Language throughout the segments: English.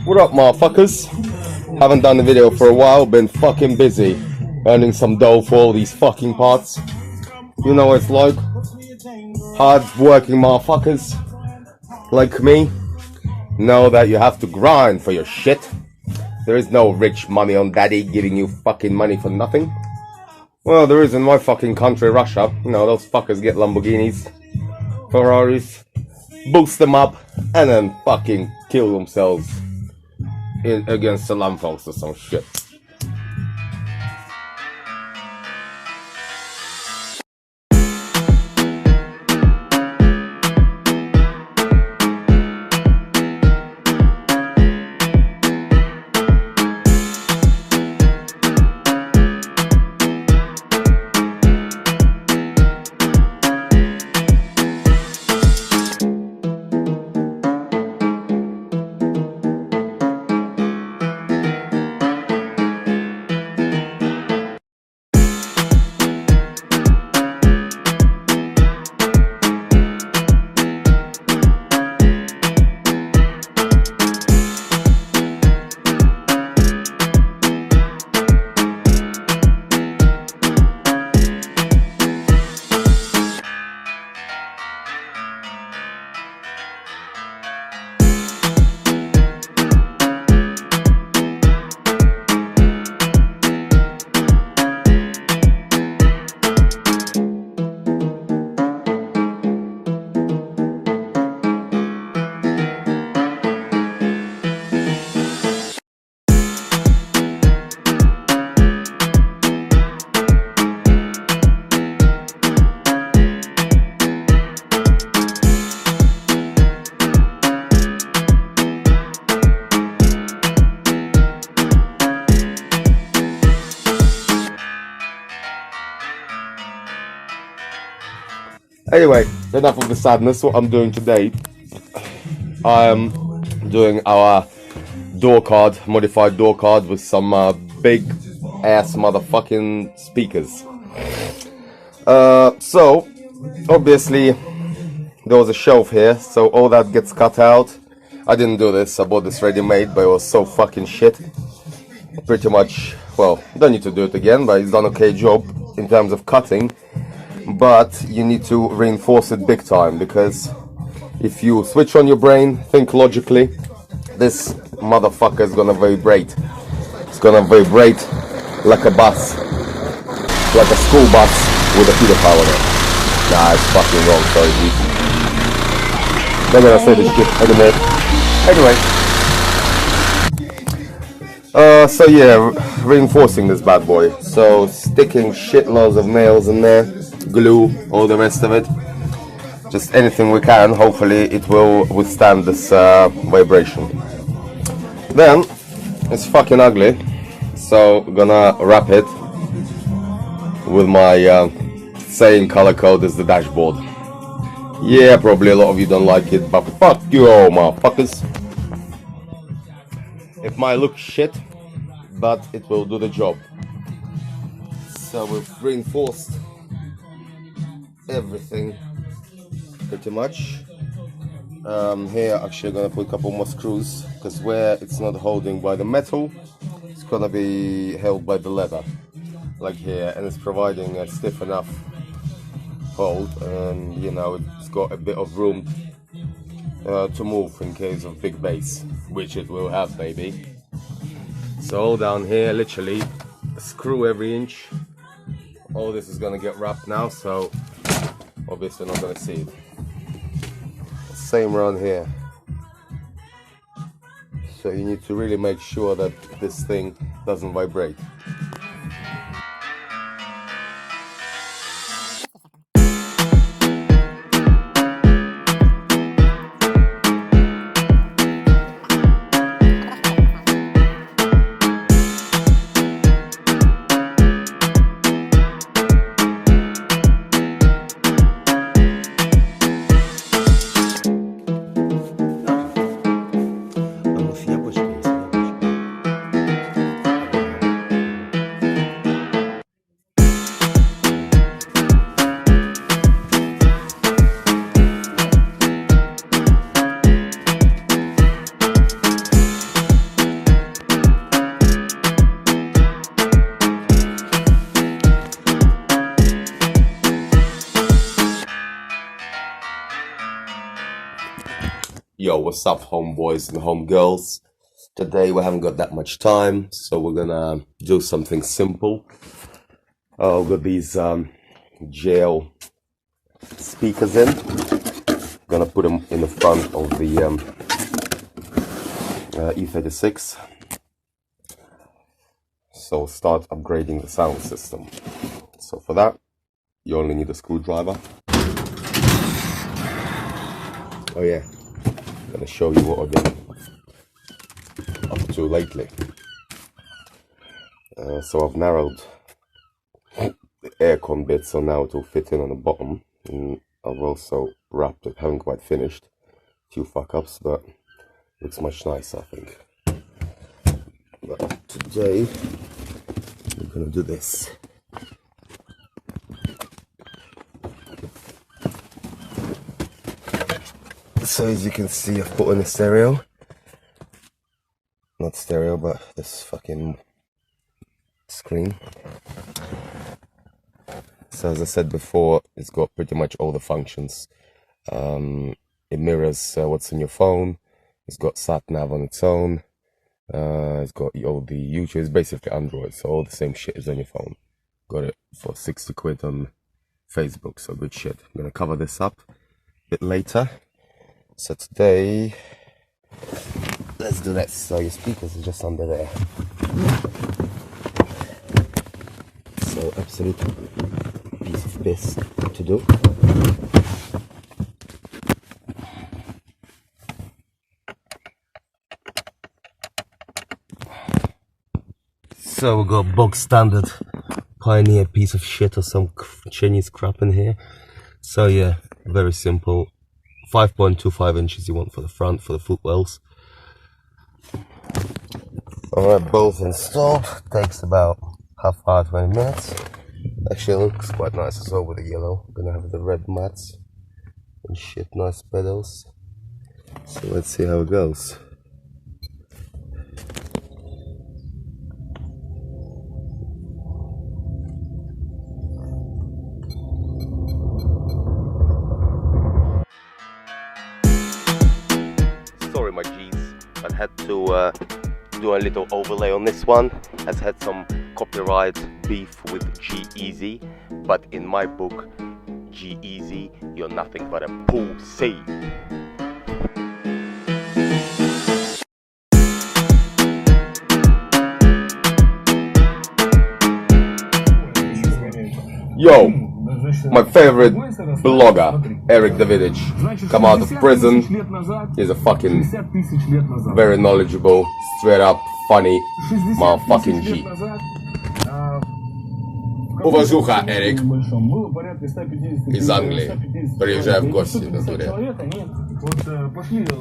What up, motherfuckers? Haven't done a video for a while, been fucking busy earning some dough for all these fucking parts. You know what it's like. Hard working motherfuckers like me know that you have to grind for your shit. There is no rich money on daddy giving you fucking money for nothing. Well, there is in my fucking country, Russia. You know, those fuckers get Lamborghinis, Ferraris, boost them up, and then fucking kill themselves against the lamppost or some shit. Anyway, enough of the sadness. What I'm doing today, I am doing our door card, modified door card with some big ass motherfucking speakers. So obviously there was a shelf here, so all that gets cut out. I didn't do this, I bought this ready made, but it was so fucking shit. Pretty much, well, don't need to do it again, but it's done okay job in terms of cutting. But you need to reinforce it big time, because if you switch on your brain, think logically, this motherfucker is gonna vibrate. It's gonna vibrate like a bus, like a school bus with a heater power in it. Nah, it's fucking wrong, sorry dude. Not gonna say this shit anymore. Anyway, so yeah, reinforcing this bad boy. So sticking shitloads of nails in there, glue, all the rest of it, just anything we can. Hopefully it will withstand this vibration. Then it's fucking ugly, so I'm gonna wrap it with my same color code as the dashboard. Yeah, probably a lot of you don't like it, but fuck you all motherfuckers. It might look shit, but it will do the job. So we've reinforced everything pretty much. Here actually I'm gonna put a couple more screws, because where it's not holding by the metal, it's gonna be held by the leather, like here, and it's providing a stiff enough hold, and you know, it's got a bit of room to move in case of big bass, which it will have, baby. So all down here, literally screw every inch. All this is gonna get wrapped now, so obviously not gonna see it. Same around here. So you need to really make sure that this thing doesn't vibrate. Yo, what's up, homeboys and homegirls? Today we haven't got that much time, so we're gonna do something simple. I've got these jail speakers in. Gonna put them in the front of the E36. So start upgrading the sound system. So for that, you only need a screwdriver. Oh yeah, I'm gonna show you what I've been up to lately. So I've narrowed the aircon bit so now it will fit in on the bottom, and I've also wrapped it. Haven't quite finished, few fuck ups, but looks much nicer, I think. But today we're gonna do this. So as you can see, I've put in a stereo. Not stereo, but this fucking screen. So as I said before, it's got pretty much all the functions. It mirrors what's on your phone. It's got sat nav on its own. It's got all the YouTube. It's basically Android, so all the same shit is on your phone. Got it for 60 quid on Facebook, so good shit. I'm gonna cover this up a bit later. So today, let's do that. So your speakers are just under there. So absolute piece of piss to do. So we got box standard Pioneer piece of shit or some Chinese crap in here. So yeah, very simple. 5.25 inches you want for the front, for the footwells. Alright, both installed. Takes about half hour, 20 minutes. Actually looks quite nice as well with the yellow. Gonna have the red mats and shit, nice pedals. So let's see how it goes. Sorry my G's, I had to do a little overlay on this one. Has had some copyright beef with G-Eazy, but in my book, G-Eazy, you're nothing but a pussy. Yo, my favorite blogger, Eric Davidich, come out of prison. He's a fucking very knowledgeable, straight up funny motherfucking G. Уважуха, Eric. Из Англии. Приезжай в гости на туре.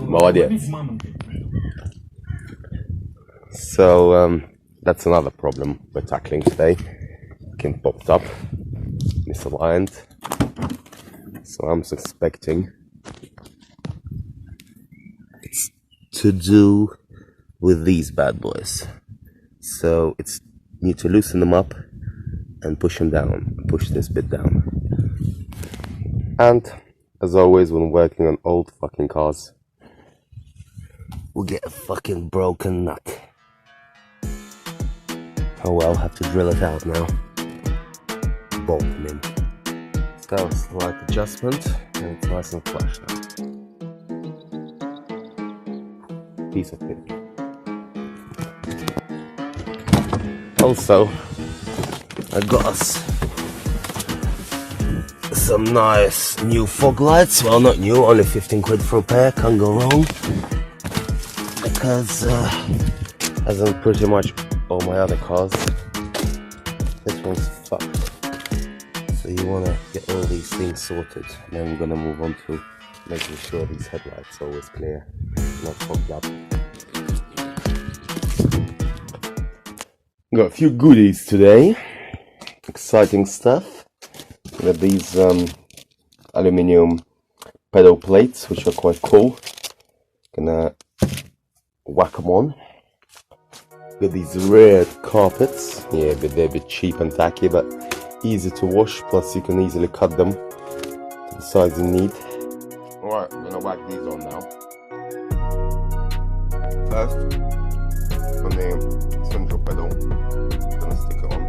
Молодец. So, that's another problem we're tackling today. Fucking popped up. Misaligned. So I'm suspecting it's to do with these bad boys. So it's need to loosen them up and push them down. Push this bit down. And as always when working on old fucking cars, we'll get a fucking broken nut. Oh well, have to drill it out now. Bolt them in. So slight adjustment and it's nice and flush now. Piece of pin. Also, I got us some nice new fog lights. Well, not new, only 15 quid for a pair, can't go wrong. Because, as in pretty much all my other cars, this one's fucked. So you want to get all these things sorted, and then we're going to move on to making sure these headlights are always clear, not fogged up. Got a few goodies today, exciting stuff. We got these aluminium pedal plates, which are quite cool. Gonna whack them on. Got these red carpets, yeah, but they're a bit cheap and tacky, but easy to wash, plus you can easily cut them to the size you need. Alright, I'm gonna whack these on now. First, on the central pedal, gonna stick it on.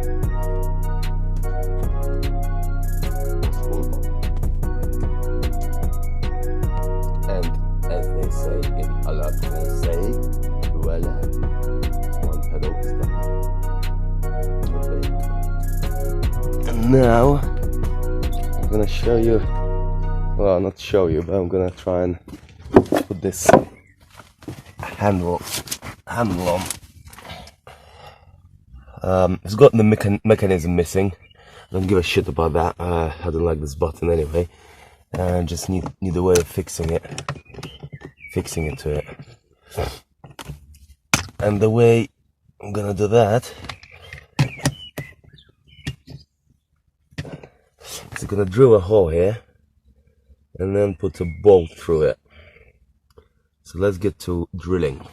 And as they say in a la Francais, voila, one pedal is done. And now I'm gonna show you, well, not show you, but I'm gonna try and put this handle on. It's got the mechanism missing. I don't give a shit about that. I don't like this button anyway. Just need a way of fixing it to it. And the way I'm gonna do that is I'm gonna drill a hole here and then put a bolt through it. So let's get to drilling.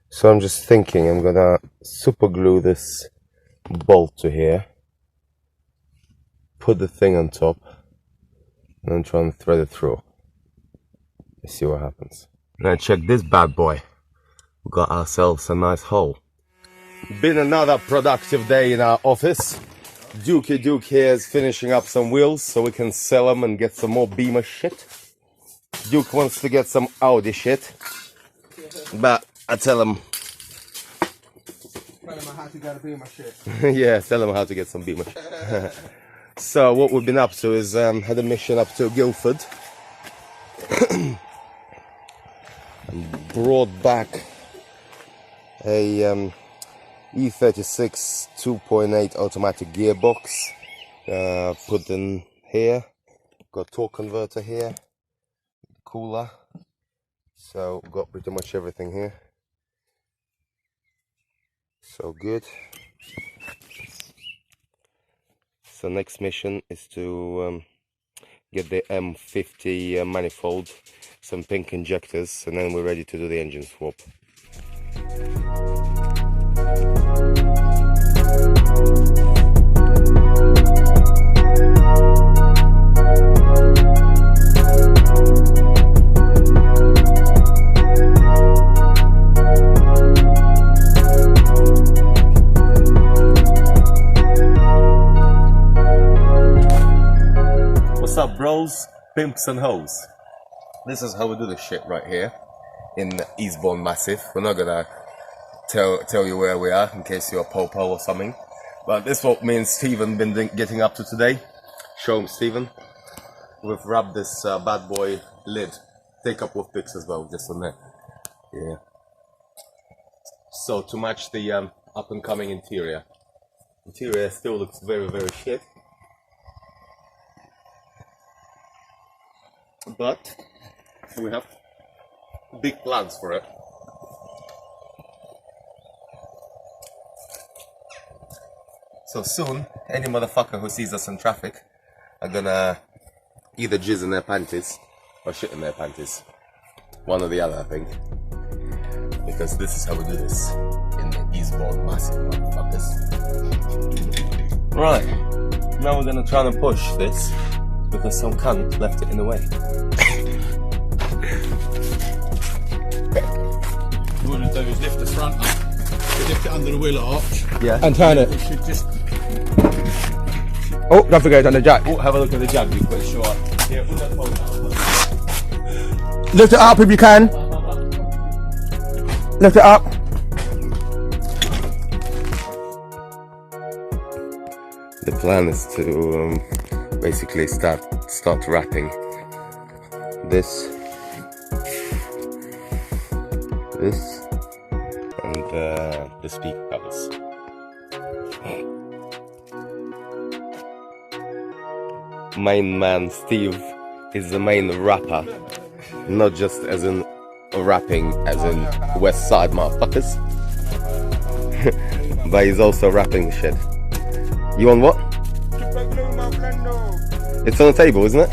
So I'm just thinking I'm gonna super glue this bolt to here, put the thing on top, and then try and thread it through. Let's see what happens. Now check this bad boy. We got ourselves a nice hole. Been another productive day in our office. Duke here is finishing up some wheels so we can sell them and get some more Beamer shit. Duke wants to get some Audi shit, but I tell him. Tell him how to get a Beamer shit. Yeah, tell him how to get some Beamer shit. So what we've been up to is had a mission up to Guildford. And brought back a E36 2.8 automatic gearbox. Put in here. Got torque converter here. Cooler. So got pretty much everything here. So good. So next mission is to get the M50 manifold, some pink injectors, and then we're ready to do the engine swap. What's up, bros, pimps and hoes? This is how we do this shit right here in Eastbourne Massive. We're not gonna tell you where we are in case you're a popo or something, but this is what me and Stephen been getting up to today. Show him, Stephen. We've wrapped this bad boy lid. Take a couple of pics as well, just on there. Yeah. So to match the up and coming interior. Interior still looks very, very shit. But we have big plans for it. So soon, any motherfucker who sees us in traffic are gonna either jizz in their panties or shit in their panties. One or the other, I think. Because this is how we do this in the Eastbourne Massive, motherfuckers. Right, now we're gonna try and push this because some cunt left it in the way. What we're going to do is lift the front up, lift it under the wheel arch, and turn it. It should just... Oh, don't forget it's on the jack. Oh, have a look at the jack, be quick, sure. Yeah, put that phone down. Lift it up if you can. Lift it up. The plan is to basically start wrapping this and the speaker covers. Main man Steve is the main rapper, not just as in rapping as in West Side motherfuckers, but he's also rapping shit. You want what? It's on the table, isn't it?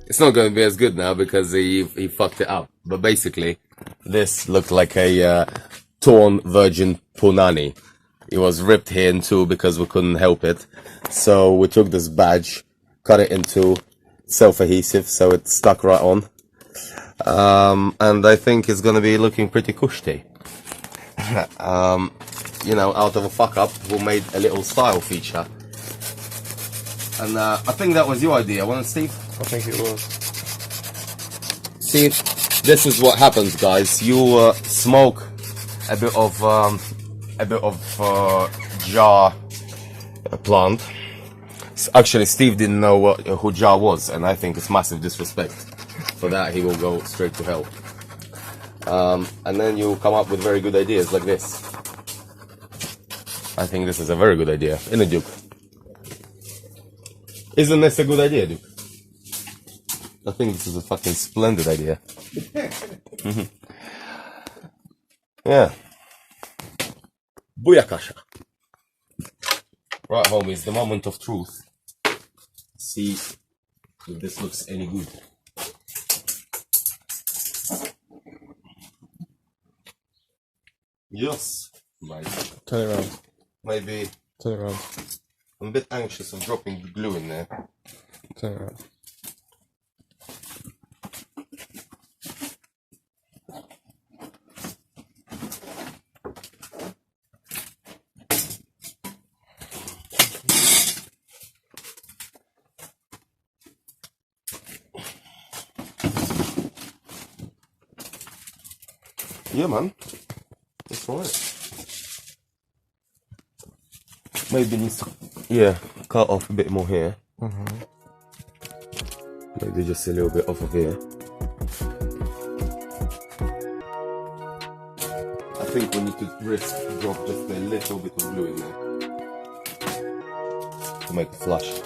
It's not going to be as good now because he fucked it up. But basically, this looked like a torn virgin punani. It was ripped here in two because we couldn't help it. So we took this badge, cut it into self-adhesive so it stuck right on. and I think it's gonna be looking pretty cushy. You know, out of a fuck up, we made a little style feature. And I think that was your idea, wasn't it, Steve? I think it was. See, this is what happens, guys. You smoke a bit of jar plant. Actually, Steve didn't know who Jar was, and I think it's massive disrespect. For that, he will go straight to hell. And then you come up with very good ideas like this. I think this is a very good idea, isn't it, Duke? Isn't this a good idea, Duke? I think this is a fucking splendid idea. Yeah. Booyakasha. Right, homies, the moment of truth. See if this looks any good. Yes. Right. Turn it around. Maybe Turn it around. I'm a bit anxious of dropping the glue in there. Turn it around. Yeah, man. That's right. Maybe needs to, yeah, cut off a bit more here. Maybe just a little bit off of here. I think we need to risk drop just a little bit of glue in there to make it flush.